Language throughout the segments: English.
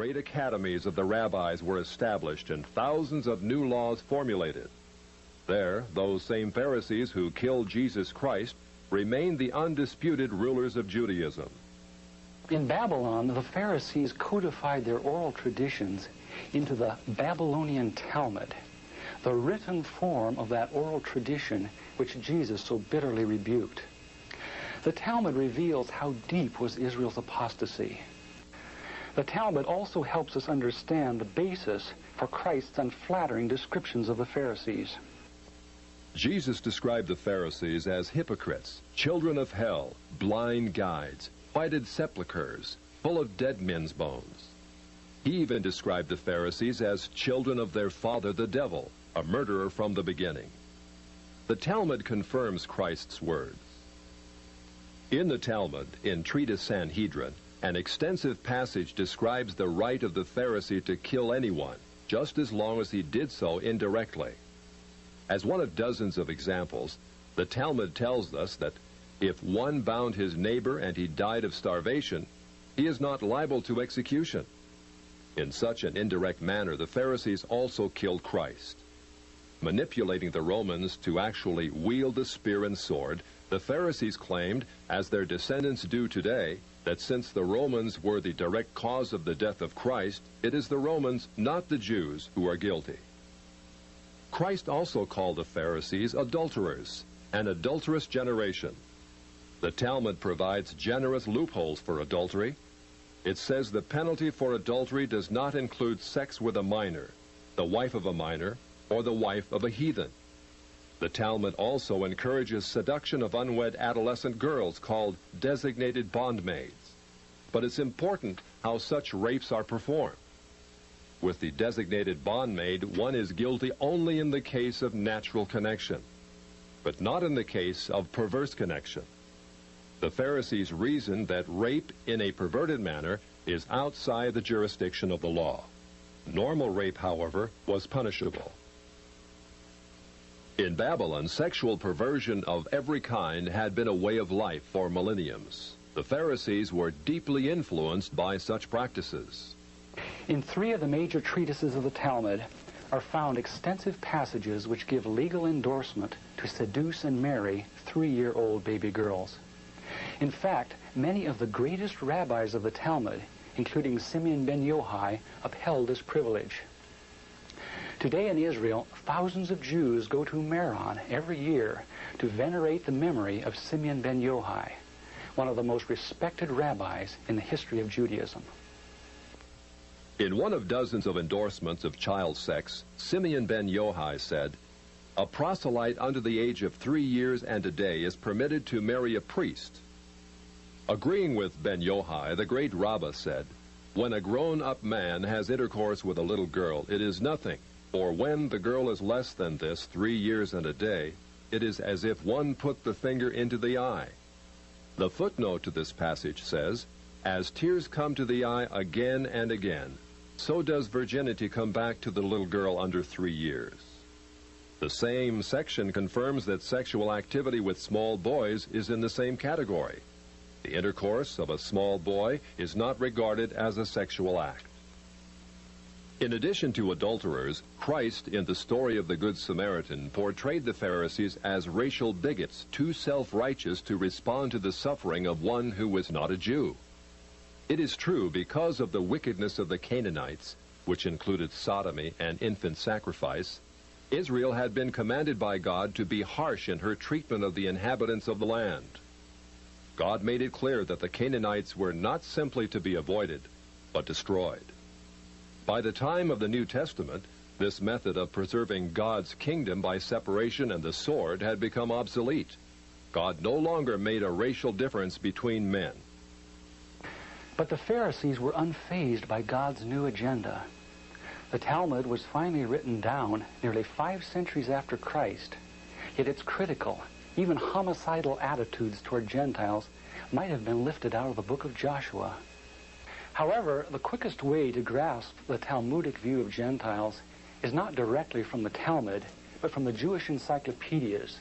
great academies of the rabbis were established and thousands of new laws formulated. There, those same Pharisees who killed Jesus Christ remained the undisputed rulers of Judaism. In Babylon, the Pharisees codified their oral traditions into the Babylonian Talmud, the written form of that oral tradition which Jesus so bitterly rebuked. The Talmud reveals how deep was Israel's apostasy. The Talmud also helps us understand the basis for Christ's unflattering descriptions of the Pharisees. Jesus described the Pharisees as hypocrites, children of hell, blind guides, whited sepulchres, full of dead men's bones. He even described the Pharisees as children of their father the devil, a murderer from the beginning. The Talmud confirms Christ's words. In the Talmud, in Treatise Sanhedrin, an extensive passage describes the right of the Pharisee to kill anyone, just as long as he did so indirectly. As one of dozens of examples, the Talmud tells us that if one bound his neighbor and he died of starvation, he is not liable to execution. In such an indirect manner, the Pharisees also killed Christ. Manipulating the Romans to actually wield the spear and sword, the Pharisees claimed, as their descendants do today, that since the Romans were the direct cause of the death of Christ, it is the Romans, not the Jews, who are guilty. Christ also called the Pharisees adulterers, an adulterous generation. The Talmud provides generous loopholes for adultery. It says the penalty for adultery does not include sex with a minor, the wife of a minor, or the wife of a heathen. The Talmud also encourages seduction of unwed adolescent girls called designated bondmaids. But it's important how such rapes are performed. With the designated bondmaid, one is guilty only in the case of natural connection, but not in the case of perverse connection. The Pharisees reasoned that rape in a perverted manner is outside the jurisdiction of the law. Normal rape, however, was punishable. In Babylon, sexual perversion of every kind had been a way of life for millenniums. The Pharisees were deeply influenced by such practices. In 3 of the major treatises of the Talmud are found extensive passages which give legal endorsement to seduce and marry 3-year-old baby girls. In fact, many of the greatest rabbis of the Talmud, including Simeon ben Yochai, upheld this privilege. Today in Israel, thousands of Jews go to Meron every year to venerate the memory of Simeon ben Yochai, one of the most respected rabbis in the history of Judaism. In one of dozens of endorsements of child sex, Simeon ben Yochai said, "A proselyte under the age of 3 years and a day is permitted to marry a priest." Agreeing with ben Yochai, the great Rabbah said, "When a grown-up man has intercourse with a little girl, it is nothing, for when the girl is less than this, 3 years and a day, it is as if one put the finger into the eye." The footnote to this passage says, "As tears come to the eye again and again, so does virginity come back to the little girl under 3 years." The same section confirms that sexual activity with small boys is in the same category. The intercourse of a small boy is not regarded as a sexual act. In addition to adulterers, Christ, in the story of the Good Samaritan, portrayed the Pharisees as racial bigots, too self-righteous to respond to the suffering of one who was not a Jew. It is true, because of the wickedness of the Canaanites, which included sodomy and infant sacrifice, Israel had been commanded by God to be harsh in her treatment of the inhabitants of the land. God made it clear that the Canaanites were not simply to be avoided, but destroyed. By the time of the New Testament, this method of preserving God's kingdom by separation and the sword had become obsolete. God no longer made a racial difference between men. But the Pharisees were unfazed by God's new agenda. The Talmud was finally written down nearly 5 centuries after Christ, yet its critical, even homicidal attitudes toward Gentiles might have been lifted out of the book of Joshua. However, the quickest way to grasp the Talmudic view of Gentiles is not directly from the Talmud, but from the Jewish encyclopedias.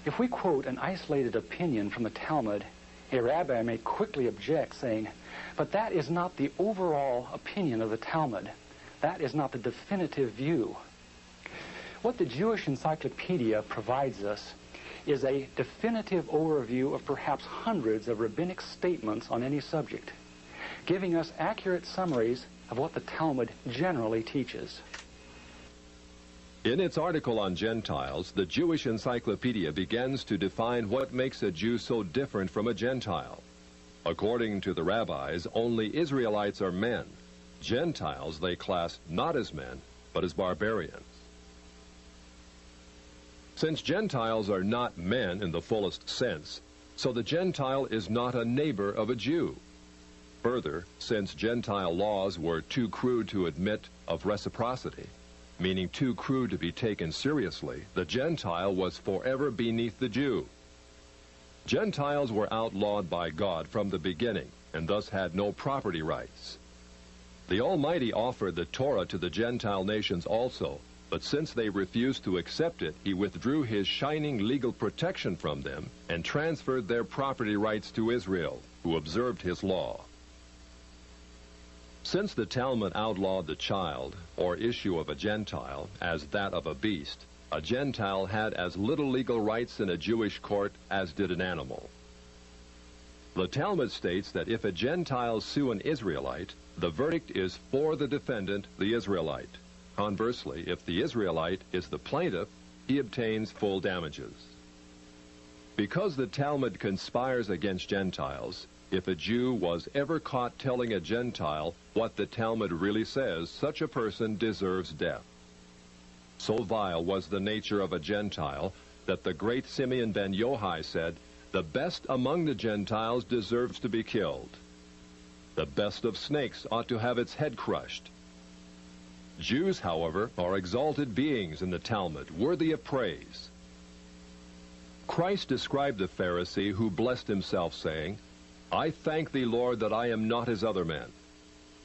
If we quote an isolated opinion from the Talmud, A rabbi may quickly object, saying, "But that is not the overall opinion of the Talmud. That is not the definitive view." What the Jewish Encyclopedia provides us is a definitive overview of perhaps hundreds of rabbinic statements on any subject, giving us accurate summaries of what the Talmud generally teaches. In its article on Gentiles, the Jewish Encyclopedia begins to define what makes a Jew so different from a Gentile. According to the rabbis, only Israelites are men. Gentiles they class not as men, but as barbarians. Since Gentiles are not men in the fullest sense, so the Gentile is not a neighbor of a Jew. Further, since Gentile laws were too crude to admit of reciprocity, meaning too crude to be taken seriously, the Gentile was forever beneath the Jew. Gentiles were outlawed by God from the beginning, and thus had no property rights. The Almighty offered the Torah to the Gentile nations also, but since they refused to accept it, he withdrew his shining legal protection from them and transferred their property rights to Israel, who observed his law. Since the Talmud outlawed the child, or issue of a Gentile, as that of a beast, a Gentile had as little legal rights in a Jewish court as did an animal. The Talmud states that if a Gentile sue an Israelite, the verdict is for the defendant, the Israelite. Conversely, if the Israelite is the plaintiff, he obtains full damages. Because the Talmud conspires against Gentiles, if a Jew was ever caught telling a Gentile what the Talmud really says, such a person deserves death. So vile was the nature of a Gentile that the great Simeon ben Yohai said, "The best among the Gentiles deserves to be killed. The best of snakes ought to have its head crushed." Jews, however, are exalted beings in the Talmud, worthy of praise. Christ described the Pharisee who blessed himself, saying, "I thank thee, Lord, that I am not as other men."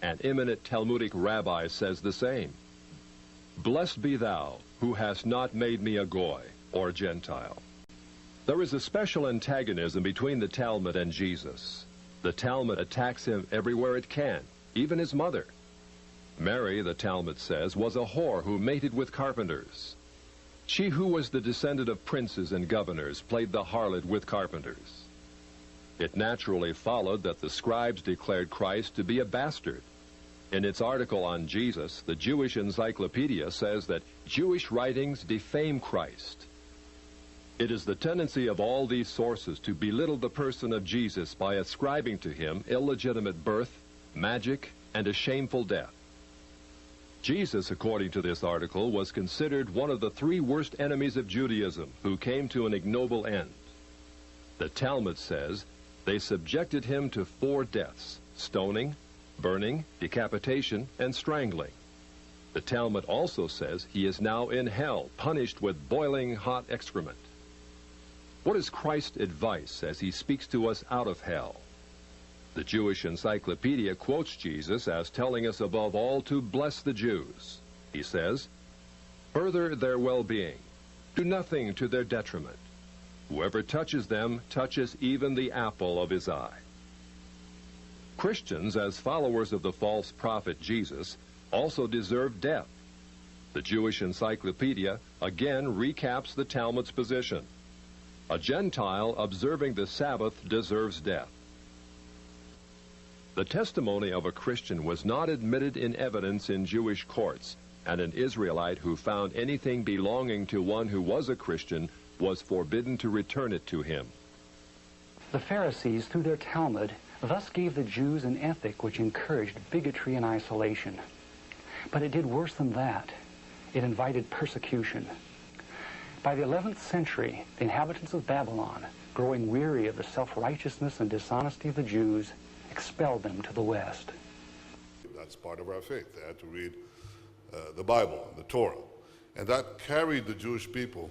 An eminent Talmudic rabbi says the same. "Blessed be thou, who hast not made me a goy," or Gentile. There is a special antagonism between the Talmud and Jesus. The Talmud attacks him everywhere it can, even his mother. Mary, the Talmud says, was a whore who mated with carpenters. She who was the descendant of princes and governors played the harlot with carpenters. It naturally followed that the scribes declared Christ to be a bastard. In its article on Jesus, the Jewish Encyclopedia says that Jewish writings defame Christ. It is the tendency of all these sources to belittle the person of Jesus by ascribing to him illegitimate birth, magic, and a shameful death. Jesus, according to this article, was considered one of the three worst enemies of Judaism who came to an ignoble end. The Talmud says they subjected him to 4 deaths: stoning, burning, decapitation, and strangling. The Talmud also says he is now in hell, punished with boiling hot excrement. What is Christ's advice as he speaks to us out of hell? The Jewish Encyclopedia quotes Jesus as telling us above all to bless the Jews. He says, "Further their well-being. Do nothing to their detriment. Whoever touches them touches even the apple of his eye." Christians, as followers of the false prophet Jesus, also deserve death. The Jewish Encyclopedia again recaps the Talmud's position. A Gentile observing the Sabbath deserves death. The testimony of a Christian was not admitted in evidence in Jewish courts, and an Israelite who found anything belonging to one who was a Christian was forbidden to return it to him. The Pharisees, through their Talmud, thus gave the Jews an ethic which encouraged bigotry and isolation. But it did worse than that. It invited persecution. By the 11th century, the inhabitants of Babylon, growing weary of the self-righteousness and dishonesty of the Jews, expelled them to the west. That's part of our faith. They had to read the Bible, the Torah. And that carried the Jewish people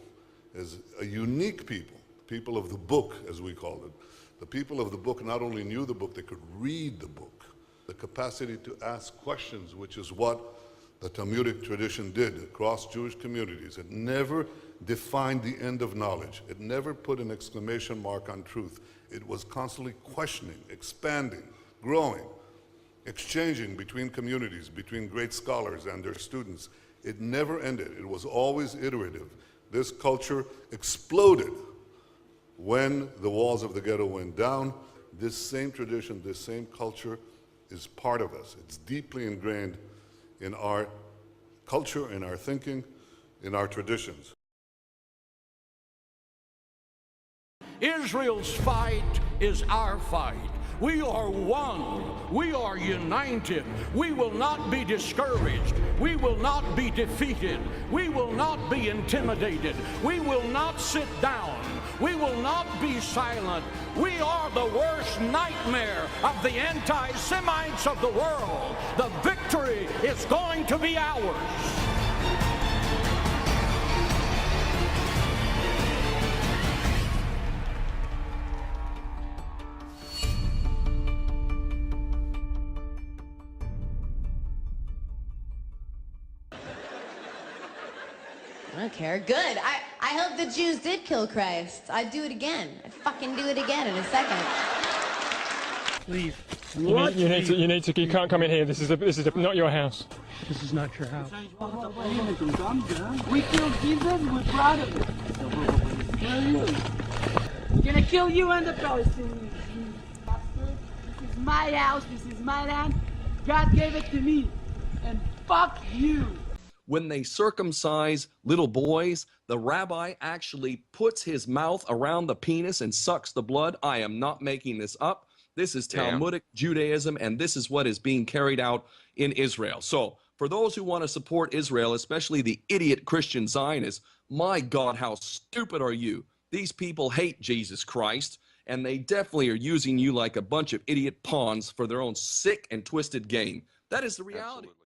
as a unique people of the book, as we call it. The people of the book not only knew the book, they could read the book. The capacity to ask questions, which is what the Talmudic tradition did across Jewish communities. It never defined the end of knowledge. It never put an exclamation mark on truth. It was constantly questioning, expanding, growing, exchanging between communities, between great scholars and their students. It never ended. It was always iterative. This culture exploded when the walls of the ghetto went down. This same tradition, this same culture is part of us. It's deeply ingrained in our culture, in our thinking, in our traditions. Israel's fight is our fight. We are one. We are united. We will not be discouraged. We will not be defeated. We will not be intimidated. We will not sit down. We will not be silent. We are the worst nightmare of the anti-Semites of the world. The victory is going to be ours. I don't care. Good. I hope the Jews did kill Christ. I'd do it again. I'd fucking do it again in a second. Leave. You can't come in here. This is not your house. This is not your house. We killed Jesus, we're proud of it. Where are you? We're gonna kill you and the Palestinians. You bastard. This is my house, this is my land. God gave it to me. And fuck you. When they circumcise little boys, the rabbi actually puts his mouth around the penis and sucks the blood. I am not making this up. This is Talmudic Judaism, and this is what is being carried out in Israel. So for those who want to support Israel, especially the idiot Christian Zionists, my God, how stupid are you? These people hate Jesus Christ, and they definitely are using you like a bunch of idiot pawns for their own sick and twisted game. That is the reality. Absolutely.